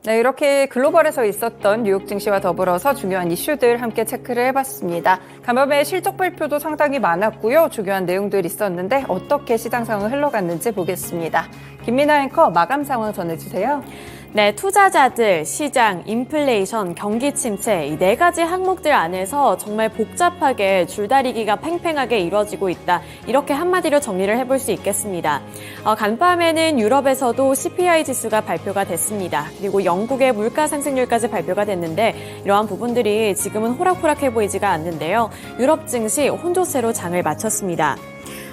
네, 이렇게 글로벌에서 있었던 뉴욕 증시와 더불어서 중요한 이슈들 함께 체크를 해봤습니다. 간밤에 실적 발표도 상당히 많았고요. 중요한 내용들 있었는데 어떻게 시장 상황 흘러갔는지 보겠습니다. 김민아 앵커 마감 상황 전해주세요. 네, 투자자들, 시장, 인플레이션, 경기 침체 이 네 가지 항목들 안에서 정말 복잡하게 줄다리기가 팽팽하게 이루어지고 있다. 이렇게 한마디로 정리를 해볼 수 있겠습니다. 간밤에는 유럽에서도 CPI 지수가 발표가 됐습니다. 그리고 영국의 물가 상승률까지 발표가 됐는데 이러한 부분들이 지금은 호락호락해 보이지가 않는데요. 유럽 증시 혼조세로 장을 마쳤습니다.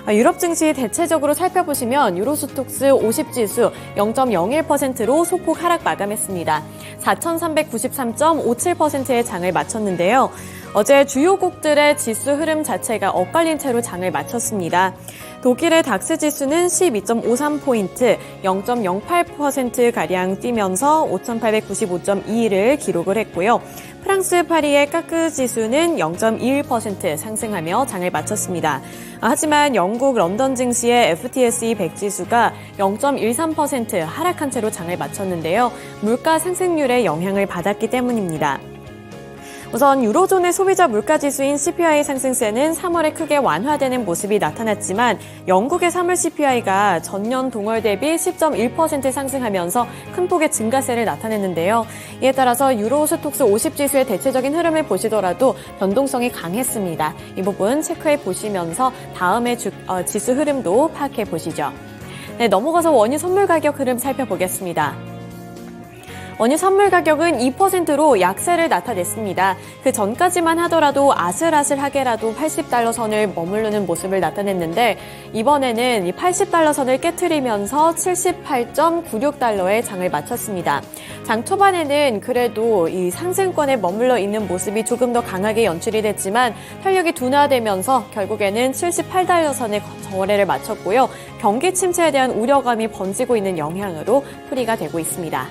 유럽 증시 대체적으로 살펴보시면 유로스톡스 50지수 0.01%로 소폭 하락 마감했습니다. 4,393.57%의 장을 마쳤는데요. 어제 주요국들의 지수 흐름 자체가 엇갈린 채로 장을 마쳤습니다. 독일의 닥스 지수는 12.53포인트, 0.08%가량 뛰면서 5,895.21을 기록을 했고요. 프랑스 파리의 까크 지수는 0.21% 상승하며 장을 마쳤습니다. 하지만 영국 런던 증시의 FTSE 100 지수가 0.13% 하락한 채로 장을 마쳤는데요. 물가 상승률의 영향을 받았기 때문입니다. 우선 유로존의 소비자 물가지수인 CPI 상승세는 3월에 크게 완화되는 모습이 나타났지만 영국의 3월 CPI가 전년 동월 대비 10.1% 상승하면서 큰 폭의 증가세를 나타냈는데요. 이에 따라서 유로스톡스 50지수의 대체적인 흐름을 보시더라도 변동성이 강했습니다. 이 부분 체크해 보시면서 다음의 지수 흐름도 파악해 보시죠. 네, 넘어가서 원유 선물 가격 흐름 살펴보겠습니다. 원유 선물 가격은 2%로 약세를 나타냈습니다. 그 전까지만 하더라도 아슬아슬하게라도 80달러 선을 머무르는 모습을 나타냈는데 이번에는 이 80달러 선을 깨트리면서 78.96달러에 장을 마쳤습니다. 장 초반에는 그래도 이 상승권에 머물러 있는 모습이 조금 더 강하게 연출이 됐지만 탄력이 둔화되면서 결국에는 78달러 선에 거래를 마쳤고요. 경기 침체에 대한 우려감이 번지고 있는 영향으로 풀이가 되고 있습니다.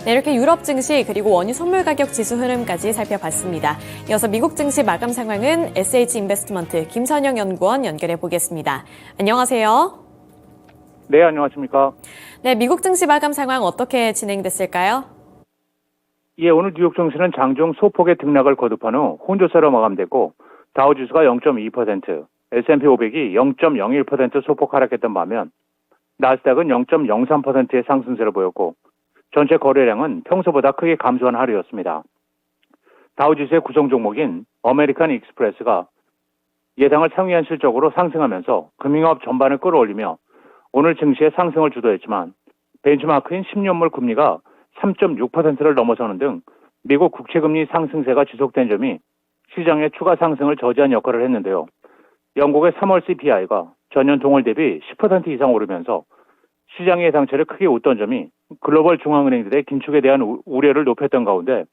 네, 이렇게 유럽 증시 그리고 원유 선물 가격 지수 흐름까지 살펴봤습니다. 이어서 미국 증시 마감 상황은 SH인베스트먼트 김선영 연구원 연결해 보겠습니다. 안녕하세요. 네, 안녕하십니까. 네, 미국 증시 마감 상황 어떻게 진행됐을까요? 예, 오늘 뉴욕 증시는 장중 소폭의 등락을 거듭한 후 혼조세로 마감됐고 다우지수가 0.2%, S&P 500이 0.01% 소폭 하락했던 반면 나스닥은 0.03%의 상승세를 보였고 전체 거래량은 평소보다 크게 감소한 하루였습니다. 다우지수의 구성 종목인 어메리칸 익스프레스가 예상을 상회한 실적으로 상승하면서 금융업 전반을 끌어올리며 오늘 증시의 상승을 주도했지만 벤치마크인 10년물 금리가 3.6%를 넘어서는 등 미국 국채금리 상승세가 지속된 점이 시장의 추가 상승을 저지한 역할을 했는데요. 영국의 3월 CPI가 전년 동월 대비 10% 이상 오르면서 시장의 예상치를 크게 웃던 점이 글로벌 중앙은행들의 긴축에 대한 우려를 높였던 가운데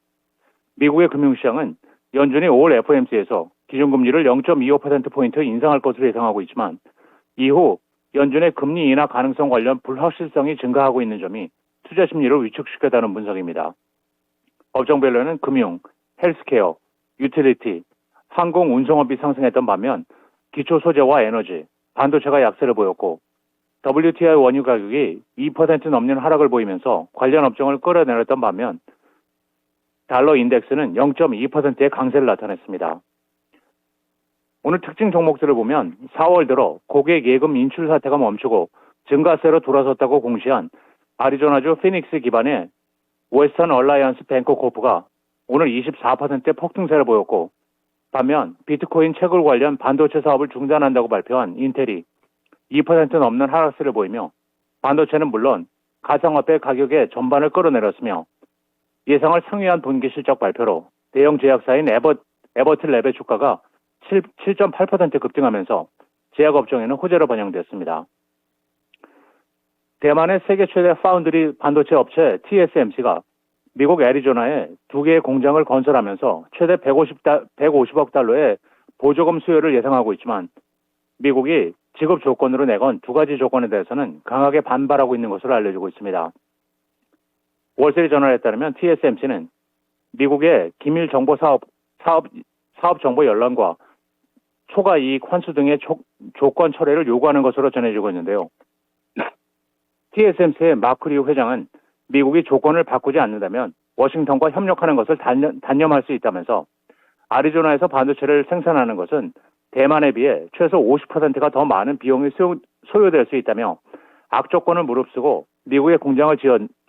미국의 금융시장은 연준이 5월 FOMC에서 기준금리를 0.25%포인트 인상할 것으로 예상하고 있지만 이후 연준의 금리 인하 가능성 관련 불확실성이 증가하고 있는 점이 투자 심리를 위축시켰다는 분석입니다. 업종별로는 금융, 헬스케어, 유틸리티, 항공 운송업이 상승했던 반면 기초 소재와 에너지, 반도체가 약세를 보였고 WTI 원유 가격이 2% 넘는 하락을 보이면서 관련 업종을 끌어내렸던 반면 달러 인덱스는 0.2%의 강세를 나타냈습니다. 오늘 특징 종목들을 보면 4월 들어 고객 예금 인출 사태가 멈추고 증가세로 돌아섰다고 공시한 아리조나주 피닉스 기반의 웨스턴 얼라이언스 뱅커 코프가 오늘 24%의 폭등세를 보였고 반면 비트코인 채굴 관련 반도체 사업을 중단한다고 발표한 인텔이 2% 넘는 하락세를 보이며 반도체는 물론 가상화폐 가격의 전반을 끌어내렸으며 예상을 상회한 분기 실적 발표로 대형 제약사인 에버틀랩의 주가가 7.8% 급등하면서 제약업종에는 호재로 반영됐습니다. 대만의 세계 최대 파운드리 반도체 업체 TSMC가 미국 애리조나에 2개의 공장을 건설하면서 최대 150억 달러의 보조금 수요를 예상하고 있지만 미국이 지급 조건으로 내건 2가지 조건에 대해서는 강하게 반발하고 있는 것으로 알려지고 있습니다. 월스트리트저널에 따르면 TSMC는 미국의 기밀 정보 사업 정보 열람과 초과 이익 환수 등의 조건 철회를 요구하는 것으로 전해지고 있는데요. TSMC의 마크 리우 회장은 미국이 조건을 바꾸지 않는다면 워싱턴과 협력하는 것을 단념할 수 있다면서 아리조나에서 반도체를 생산하는 것은 대만에 비해 최소 50%가 더 많은 비용이 소요될 수 있다며 악조건을 무릅쓰고 미국에 공장을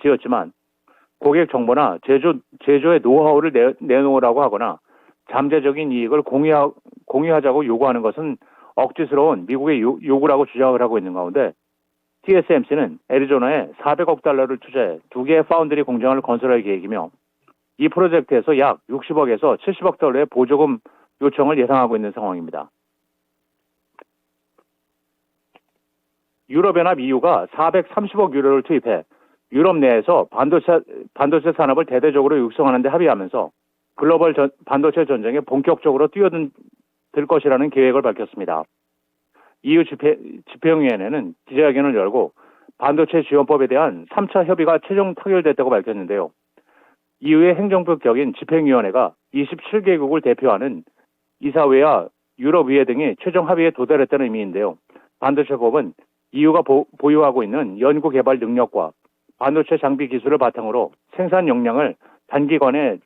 지었지만 고객 정보나 제조의 노하우를 내놓으라고 하거나 잠재적인 이익을 공유하자고 요구하는 것은 억지스러운 미국의 요구라고 주장을 하고 있는 가운데 TSMC는 애리조나에 400억 달러를 투자해 2개의 파운드리 공장을 건설할 계획이며 이 프로젝트에서 약 60억에서 70억 달러의 보조금 요청을 예상하고 있는 상황입니다. 유럽연합 EU가 430억 유로를 투입해 유럽 내에서 반도체 산업을 대대적으로 육성하는 데 합의하면서 글로벌 반도체 전쟁에 본격적으로 뛰어들 것이라는 계획을 밝혔습니다. EU 집행위원회는 기자회견을 열고 반도체 지원법에 대한 3차 협의가 최종 타결됐다고 밝혔는데요. EU의 행정부 격인 집행위원회가 27개국을 대표하는 이사회와 유럽의회 등이 최종 합의에 도달했다는 의미인데요. 반도체법은 EU가 보유하고 있는 연구개발 능력과 반도체 장비 기술을 바탕으로 생산 역량을 단기간에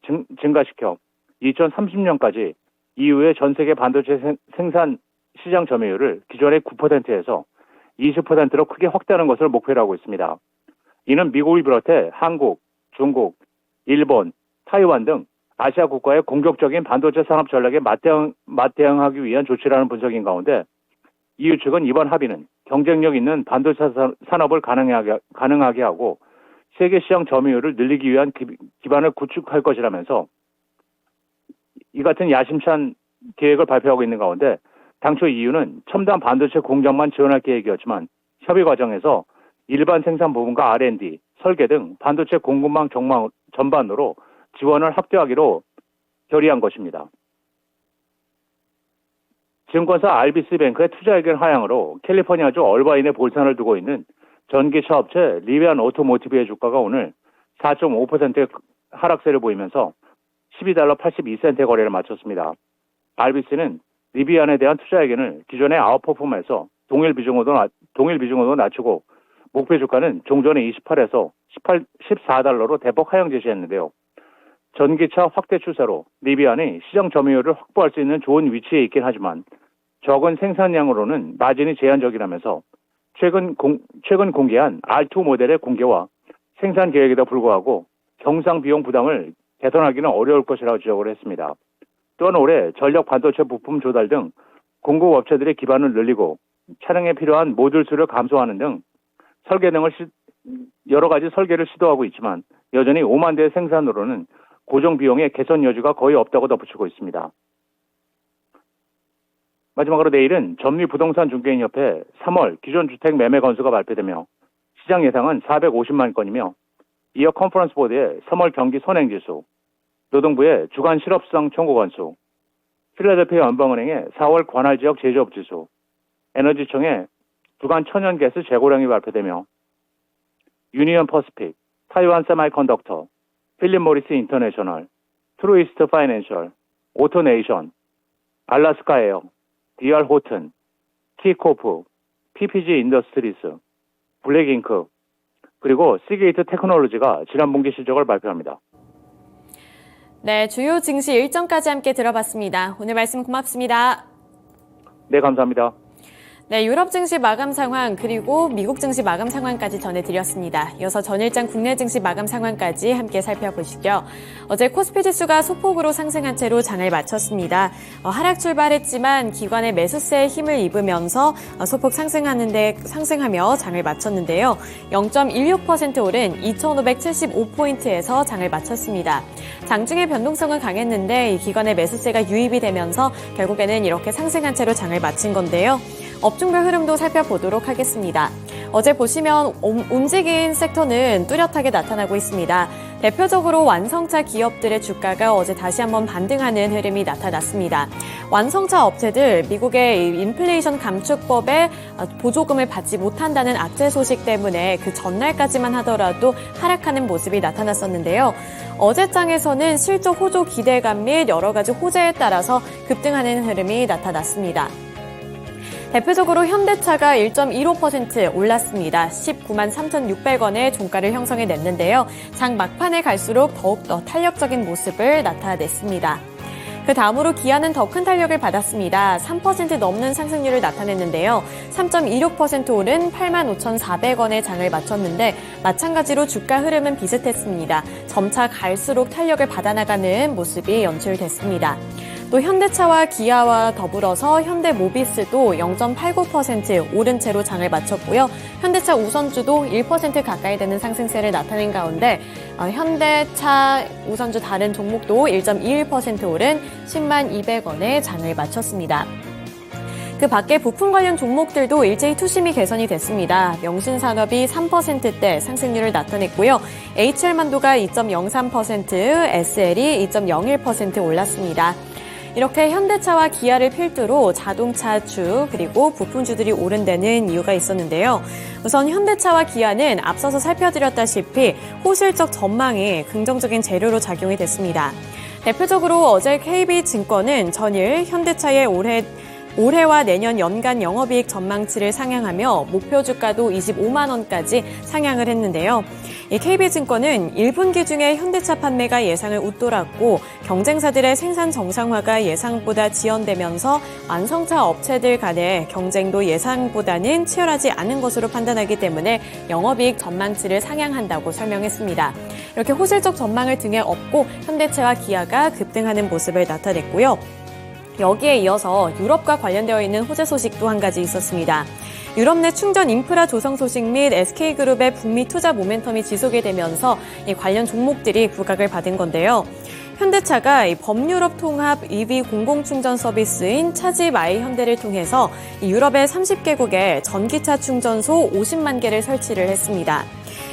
증가시켜 2030년까지 EU의 전 세계 반도체 생산 시장 점유율을 기존의 9%에서 20%로 크게 확대하는 것을 목표로 하고 있습니다. 이는 미국을 비롯해 한국, 중국, 일본, 타이완 등 아시아 국가의 공격적인 반도체 산업 전략에 맞대응하기 위한 조치라는 분석인 가운데 EU 측은 이번 합의는 경쟁력 있는 반도체 산업을 가능하게 하고 세계 시장 점유율을 늘리기 위한 기반을 구축할 것이라면서 이 같은 야심찬 계획을 발표하고 있는 가운데 당초 EU는 첨단 반도체 공장만 지원할 계획이었지만 협의 과정에서 일반 생산 부분과 R&D, 설계 등 반도체 공급망 전반으로 지원을 확대하기로 결의한 것입니다. 증권사 RBC뱅크의 투자의견 하향으로 캘리포니아주 얼바인에 볼산을 두고 있는 전기차 업체 리비안 오토모티브의 주가가 오늘 4.5%의 하락세를 보이면서 12달러 82센트의 거래를 마쳤습니다. RBC는 리비안에 대한 투자 의견을 기존의 아웃퍼폼에서 동일 비중으로 낮추고 목표 주가는 종전의 28에서 14달러로 대폭 하향 제시했는데요. 전기차 확대 추세로 리비안이 시장 점유율을 확보할 수 있는 좋은 위치에 있긴 하지만 적은 생산량으로는 마진이 제한적이라면서 최근 공개한 R2 모델의 공개와 생산 계획에도 불구하고 경상 비용 부담을 개선하기는 어려울 것이라고 지적을 했습니다. 또한 올해 전력 반도체 부품 조달 등 공급 업체들의 기반을 늘리고 차량에 필요한 모듈 수를 감소하는 등 설계 등을 여러 가지 설계를 시도하고 있지만 여전히 5만 대의 생산으로는 고정 비용의 개선 여지가 거의 없다고 덧붙이고 있습니다. 마지막으로 내일은 점리부동산중개인협회 3월 기존 주택 매매 건수가 발표되며 시장 예상은 450만 건이며 이어 컨퍼런스 보드의 3월 경기 선행지수, 노동부의 주간 실업수당 청구 건수, 필라델피아 연방은행의 4월 관할지역 제조업지수, 에너지청의 주간 천연가스 재고량이 발표되며 유니언 퍼시픽, 타이완 세마이컨덕터, 필립 모리스 인터내셔널, 트루이스트 파이낸셜, 오토네이션, 알라스카 에어, DR 호튼, 키코프, PPG 인더스트리스, 블랙잉크, 그리고 시게이트 테크놀로지가 지난 분기 실적을 발표합니다. 네, 주요 증시 일정까지 함께 들어봤습니다. 오늘 말씀 고맙습니다. 네, 감사합니다. 네, 유럽 증시 마감 상황 그리고 미국 증시 마감 상황까지 전해드렸습니다. 이어서 전일장 국내 증시 마감 상황까지 함께 살펴보시죠. 어제 코스피 지수가 소폭으로 상승한 채로 장을 마쳤습니다. 하락 출발했지만 기관의 매수세에 힘을 입으면서 소폭 상승하며 장을 마쳤는데요. 0.16% 오른 2,575포인트에서 장을 마쳤습니다. 장중의 변동성은 강했는데 이 기관의 매수세가 유입이 되면서 결국에는 이렇게 상승한 채로 장을 마친 건데요. 업종별 흐름도 살펴보도록 하겠습니다. 어제 보시면 움직인 섹터는 뚜렷하게 나타나고 있습니다. 대표적으로 완성차 기업들의 주가가 어제 다시 한번 반등하는 흐름이 나타났습니다. 완성차 업체들 미국의 인플레이션 감축법에 보조금을 받지 못한다는 악재 소식 때문에 그 전날까지만 하더라도 하락하는 모습이 나타났었는데요. 어제장에서는 실적 호조 기대감 및 여러 가지 호재에 따라서 급등하는 흐름이 나타났습니다. 대표적으로 현대차가 1.15% 올랐습니다. 19만 3,600원의 종가를 형성해냈는데요. 장 막판에 갈수록 더욱더 탄력적인 모습을 나타냈습니다. 그 다음으로 기아는 더 큰 탄력을 받았습니다. 3% 넘는 상승률을 나타냈는데요. 3.26% 오른 85,400원의 장을 마쳤는데 마찬가지로 주가 흐름은 비슷했습니다. 점차 갈수록 탄력을 받아나가는 모습이 연출됐습니다. 또 현대차와 기아와 더불어서 현대모비스도 0.89% 오른 채로 장을 마쳤고요. 현대차 우선주도 1% 가까이 되는 상승세를 나타낸 가운데 현대차 우선주 다른 종목도 1.21% 오른 10만 200원의 장을 마쳤습니다. 그 밖에 부품 관련 종목들도 일제히 투심이 개선이 됐습니다. 명신산업이 3%대 상승률을 나타냈고요. HL만도가 2.03%, SL이 2.01% 올랐습니다. 이렇게 현대차와 기아를 필두로 자동차주 그리고 부품주들이 오른 데는 이유가 있었는데요. 우선 현대차와 기아는 앞서서 살펴드렸다시피 호실적 전망이 긍정적인 재료로 작용이 됐습니다. 대표적으로 어제 KB증권은 전일 현대차의 올해와 내년 연간 영업이익 전망치를 상향하며 목표 주가도 25만 원까지 상향을 했는데요. 이 KB증권은 1분기 중에 현대차 판매가 예상을 웃돌았고 경쟁사들의 생산 정상화가 예상보다 지연되면서 완성차 업체들 간의 경쟁도 예상보다는 치열하지 않은 것으로 판단하기 때문에 영업이익 전망치를 상향한다고 설명했습니다. 이렇게 호실적 전망을 등에 업고 현대차와 기아가 급등하는 모습을 나타냈고요. 여기에 이어서 유럽과 관련되어 있는 호재 소식도 한 가지 있었습니다. 유럽 내 충전 인프라 조성 소식 및 SK그룹의 북미 투자 모멘텀이 지속이 되면서 이 관련 종목들이 부각을 받은 건데요. 현대차가 이 범유럽 통합 EV 공공충전 서비스인 차지 마이 현대를 통해서 이 유럽의 30개국에 전기차 충전소 50만 개를 설치를 했습니다.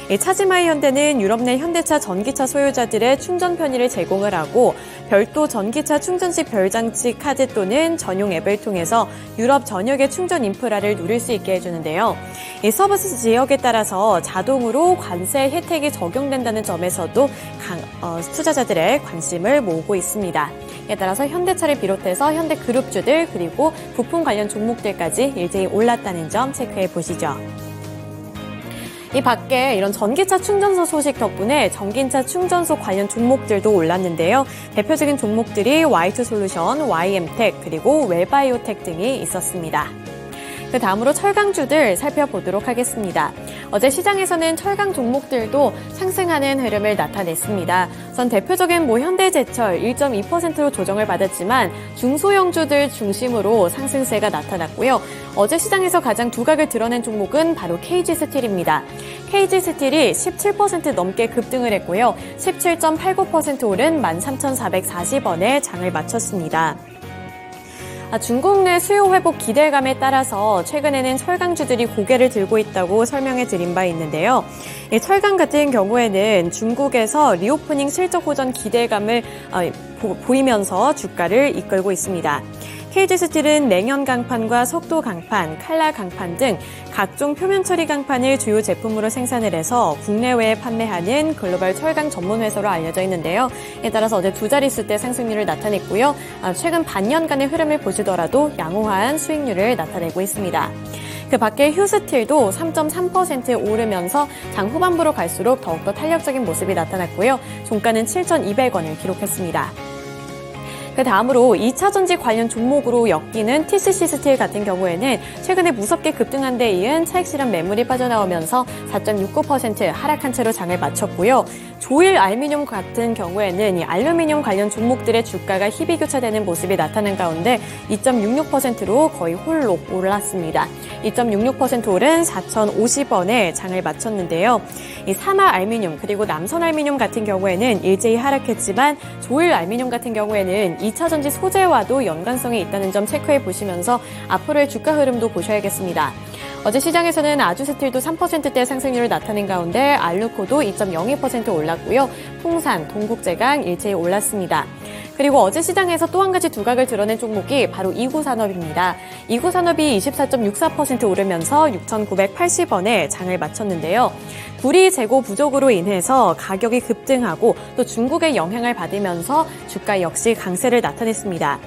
이 차지마이 현대는 유럽 내 현대차 전기차 소유자들의 충전 편의를 제공을 하고 별도 전기차 충전 시 별장치 카드 또는 전용 앱을 통해서 유럽 전역의 충전 인프라를 누릴 수 있게 해주는데요. 이 서비스 지역에 따라서 자동으로 관세 혜택이 적용된다는 점에서도 투자자들의 관심을 모으고 있습니다. 이에 따라서 현대차를 비롯해서 현대그룹주들 그리고 부품 관련 종목들까지 일제히 올랐다는 점 체크해 보시죠. 이 밖에 이런 전기차 충전소 소식 덕분에 전기차 충전소 관련 종목들도 올랐는데요. 대표적인 종목들이 Y2솔루션, YM텍, 그리고 웰바이오텍 등이 있었습니다. 그 다음으로 철강주들 살펴보도록 하겠습니다. 어제 시장에서는 철강 종목들도 상승하는 흐름을 나타냈습니다. 우선 대표적인 현대제철 1.2%로 조정을 받았지만 중소형주들 중심으로 상승세가 나타났고요. 어제 시장에서 가장 두각을 드러낸 종목은 바로 KG스틸입니다. KG스틸이 17% 넘게 급등을 했고요. 17.89% 오른 13,440원에 장을 마쳤습니다. 중국 내 수요 회복 기대감에 따라서 최근에는 철강주들이 고개를 들고 있다고 설명해 드린 바 있는데요. 이 철강 같은 경우에는 중국에서 리오프닝 실적 호전 기대감을 보이면서 주가를 이끌고 있습니다. KG스틸은 냉연 강판과 속도 강판, 칼라 강판 등 각종 표면 처리 강판을 주요 제품으로 생산을 해서 국내외에 판매하는 글로벌 철강 전문 회사로 알려져 있는데요. 이에 따라서 어제 두 자릿수대 상승률을 나타냈고요. 최근 반년간의 흐름을 보시더라도 양호한 수익률을 나타내고 있습니다. 그 밖에 휴스틸도 3.3% 오르면서 장 후반부로 갈수록 더욱더 탄력적인 모습이 나타났고요. 종가는 7,200원을 기록했습니다. 그 다음으로 2차 전지 관련 종목으로 엮이는 TCC 스틸 같은 경우에는 최근에 무섭게 급등한 데 이은 차익 실현 매물이 빠져나오면서 4.69% 하락한 채로 장을 마쳤고요. 조일 알루미늄 같은 경우에는 이 알루미늄 관련 종목들의 주가가 희비교차되는 모습이 나타난 가운데 2.66%로 거의 홀로 올랐습니다. 2.66% 오른 4,050원에 장을 마쳤는데요. 이 사마 알루미늄 그리고 남선 알루미늄 같은 경우에는 일제히 하락했지만 조일 알루미늄 같은 경우에는 2차 전지 소재와도 연관성이 있다는 점 체크해 보시면서 앞으로의 주가 흐름도 보셔야겠습니다. 어제 시장에서는 아주스틸도 3%대 상승률을 나타낸 가운데 알루코도 2.02% 올랐고요. 풍산, 동국제강 일제히 올랐습니다. 그리고 어제 시장에서 또 한 가지 두각을 드러낸 종목이 바로 이구산업입니다. 이구산업이 24.64% 오르면서 6,980원에 장을 마쳤는데요. 구리 재고 부족으로 인해서 가격이 급등하고 또 중국의 영향을 받으면서 주가 역시 강세를 나타냈습니다.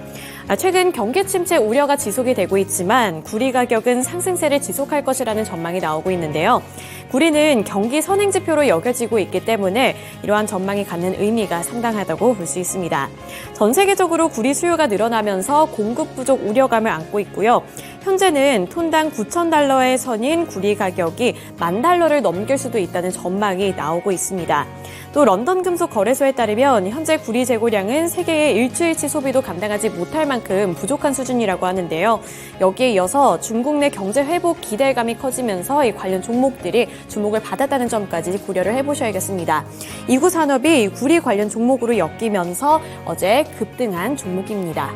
최근 경기 침체 우려가 지속이 되고 있지만 구리 가격은 상승세를 지속할 것이라는 전망이 나오고 있는데요. 구리는 경기 선행지표로 여겨지고 있기 때문에 이러한 전망이 갖는 의미가 상당하다고 볼 수 있습니다. 전 세계적으로 구리 수요가 늘어나면서 공급 부족 우려감을 안고 있고요. 현재는 톤당 9,000달러의 선인 구리 가격이 10,000달러를 넘길 수도 있다는 전망이 나오고 있습니다. 또 런던 금속 거래소에 따르면 현재 구리 재고량은 세계의 일주일치 소비도 감당하지 못할 만큼 부족한 수준이라고 하는데요. 여기에 이어서 중국 내 경제 회복 기대감이 커지면서 이 관련 종목들이 주목을 받았다는 점까지 고려를 해보셔야겠습니다. 이구 산업이 구리 관련 종목으로 엮이면서 어제 급등한 종목입니다.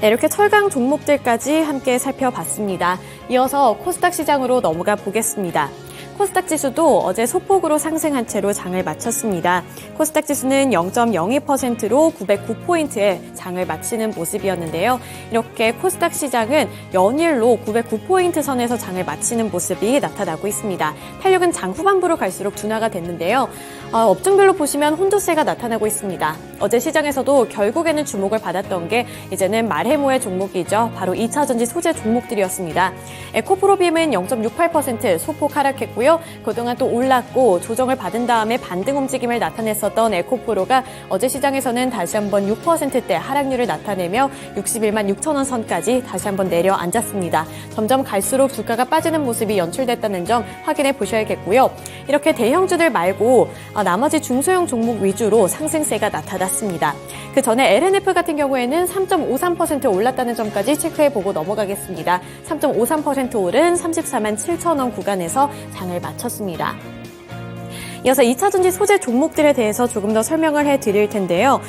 네, 이렇게 철강 종목들까지 함께 살펴봤습니다. 이어서 코스닥 시장으로 넘어가 보겠습니다. 코스닥 지수도 어제 소폭으로 상승한 채로 장을 마쳤습니다. 코스닥 지수는 0.02%로 909포인트에 장을 마치는 모습이었는데요. 이렇게 코스닥 시장은 연일로 909포인트 선에서 장을 마치는 모습이 나타나고 있습니다. 탄력은 장 후반부로 갈수록 둔화가 됐는데요. 업종별로 보시면 혼조세가 나타나고 있습니다. 어제 시장에서도 결국에는 주목을 받았던 게 이제는 말해모의 종목이죠. 바로 2차전지 소재 종목들이었습니다. 에코프로빔은 0.68% 소폭 하락했고요. 그동안 또 올랐고 조정을 받은 다음에 반등 움직임을 나타냈었던 에코프로가 어제 시장에서는 다시 한번 6%대 하락률을 나타내며 61만 6천 원 선까지 다시 한번 내려앉았습니다. 점점 갈수록 주가가 빠지는 모습이 연출됐다는 점 확인해 보셔야겠고요. 이렇게 대형주들 말고 나머지 중소형 종목 위주로 상승세가 나타났습니다. 그 전에 LNF 같은 경우에는 3.53% 올랐다는 점까지 체크해보고 넘어가겠습니다. 3.53% 오른 34만 7천 원 구간에서 장을 마쳤습니다. 이어서 2차전지 소재 종목들에 대해서 조금 더 설명을 해드릴 텐데요.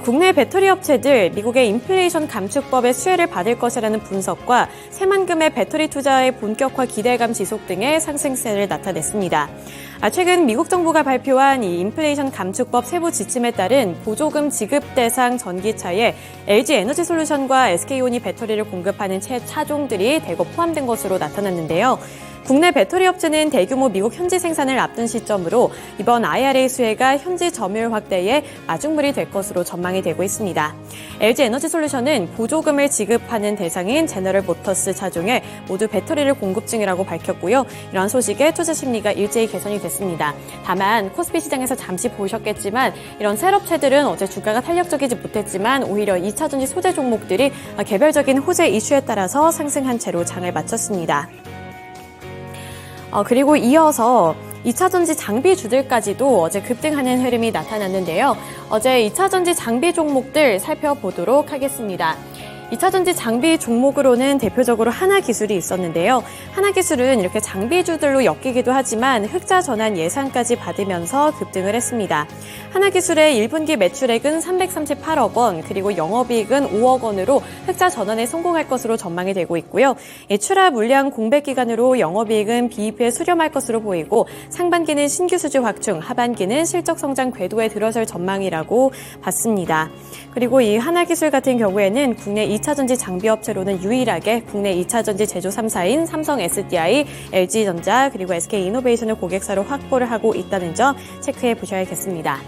국내 배터리 업체들 미국의 인플레이션 감축법의 수혜를 받을 것이라는 분석과 새만금의 배터리 투자의 본격화 기대감 지속 등의 상승세를 나타냈습니다. 최근 미국 정부가 발표한 이 인플레이션 감축법 세부 지침에 따른 보조금 지급 대상 전기차에 LG 에너지솔루션과 SK온이 배터리를 공급하는 차종들이 대거 포함된 것으로 나타났는데요. 국내 배터리 업체는 대규모 미국 현지 생산을 앞둔 시점으로 이번 IRA 수혜가 현지 점유율 확대에 마중물이 될 것으로 전망이 되고 있습니다. LG 에너지솔루션은 보조금을 지급하는 대상인 제너럴 모터스 차종에 모두 배터리를 공급 중이라고 밝혔고요. 이러한 소식에 투자 심리가 일제히 개선이 됐습니다. 다만 코스피 시장에서 잠시 보셨겠지만 이런 셀업체들은 어제 주가가 탄력적이지 못했지만 오히려 2차전지 소재 종목들이 개별적인 호재 이슈에 따라서 상승한 채로 장을 마쳤습니다. 그리고 이어서 2차전지 장비주들까지도 어제 급등하는 흐름이 나타났는데요. 어제 2차전지 장비 종목들 살펴보도록 하겠습니다. 2차전지 장비 종목으로는 대표적으로 하나기술이 있었는데요. 하나기술은 이렇게 장비주들로 엮이기도 하지만 흑자 전환 예상까지 받으면서 급등을 했습니다. 하나기술의 1분기 매출액은 338억 원, 그리고 영업이익은 5억 원으로 흑자 전환에 성공할 것으로 전망이 되고 있고요. 출하 물량 공백 기간으로 영업이익은 비입에 수렴할 것으로 보이고 상반기는 신규 수주 확충, 하반기는 실적 성장 궤도에 들어설 전망이라고 봤습니다. 그리고 이 하나기술 같은 경우에는 국내 2차전지 장비업체로는 유일하게 국내 2차전지 제조 3사인 삼성 SDI, LG전자 그리고 SK이노베이션을 고객사로 확보를 하고 있다는 점 체크해 보셔야겠습니다.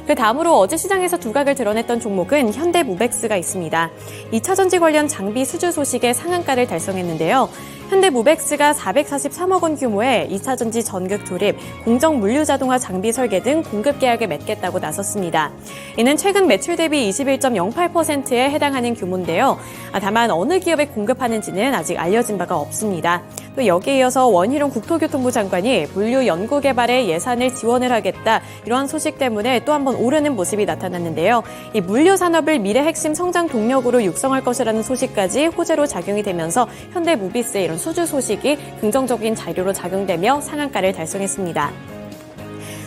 그 다음으로 어제 시장에서 두각을 드러냈던 종목은 현대무벡스가 있습니다. 2차전지 관련 장비 수주 소식에 상한가를 달성했는데요. 현대무벡스가 443억 원 규모의 2차전지 전극 조립, 공정 물류 자동화 장비 설계 등 공급 계약을 맺겠다고 나섰습니다. 이는 최근 매출 대비 21.08%에 해당하는 규모인데요. 다만 어느 기업에 공급하는지는 아직 알려진 바가 없습니다. 또 여기에 이어서 원희룡 국토교통부 장관이 물류 연구 개발에 예산을 지원을 하겠다, 이러한 소식 때문에 또 한 번 오르는 모습이 나타났는데요. 이 물류 산업을 미래 핵심 성장 동력으로 육성할 것이라는 소식까지 호재로 작용이 되면서 현대무비스의 이런 수주 소식이 긍정적인 자료로 작용되며 상한가를 달성했습니다.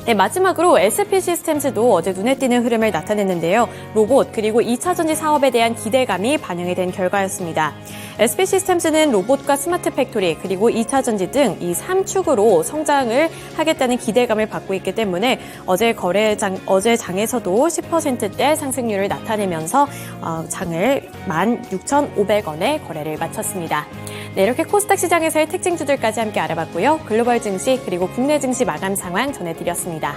네, 마지막으로 SP시스템즈도 어제 눈에 띄는 흐름을 나타냈는데요. 로봇 그리고 2차전지 사업에 대한 기대감이 반영이 된 결과였습니다. SP시스템즈는 로봇과 스마트 팩토리 그리고 2차전지 등 이 3축으로 성장을 하겠다는 기대감을 받고 있기 때문에 어제 장에서도 10%대 상승률을 나타내면서 장을 16,500원에 거래를 마쳤습니다. 네, 이렇게 코스닥 시장에서의 특징주들까지 함께 알아봤고요. 글로벌 증시 그리고 국내 증시 마감 상황 전해드렸습니다.